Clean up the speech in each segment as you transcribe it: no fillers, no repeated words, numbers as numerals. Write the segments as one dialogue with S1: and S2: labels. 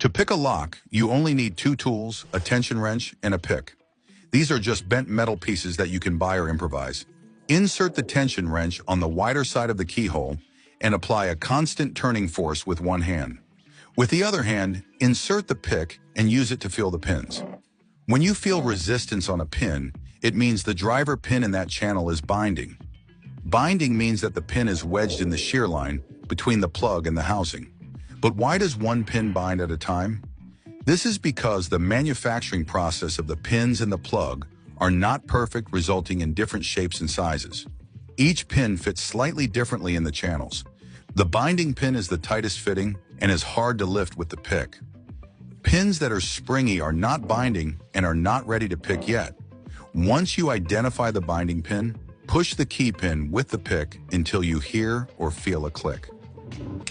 S1: To pick a lock, you only need two tools, a tension wrench, and a pick. These are just bent metal pieces that you can buy or improvise. Insert the tension wrench on the wider side of the keyhole and apply a constant turning force with one hand. With the other hand, insert the pick and use it to feel the pins. When you feel resistance on a pin, it means the driver pin in that channel is binding. Binding means that the pin is wedged in the shear line between the plug and the housing. But why does one pin bind at a time? This is because the manufacturing process of the pins and the plug are not perfect, resulting in different shapes and sizes. Each pin fits slightly differently in the channels. The binding pin is the tightest fitting and is hard to lift with the pick. Pins that are springy are not binding and are not ready to pick yet. Once you identify the binding pin, push the key pin with the pick until you hear or feel a click.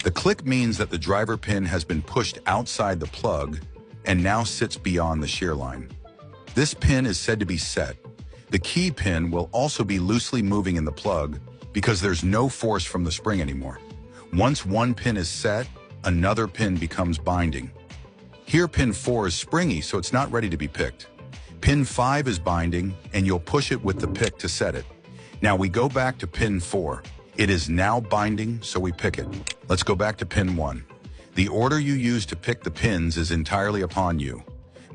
S1: The click means that the driver pin has been pushed outside the plug and now sits beyond the shear line. This pin is said to be set. The key pin will also be loosely moving in the plug because there's no force from the spring anymore. Once one pin is set, another pin becomes binding. Here pin 4 is springy, so it's not ready to be picked. Pin 5 is binding, and you'll push it with the pick to set it. Now we go back to pin 4. It is now binding, so we pick it. Let's go back to pin 1. The order you use to pick the pins is entirely upon you.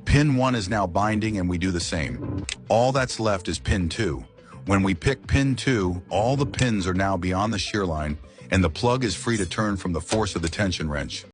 S1: Pin 1 is now binding, and we do the same. All that's left is pin 2. When we pick pin 2, all the pins are now beyond the shear line, and the plug is free to turn from the force of the tension wrench.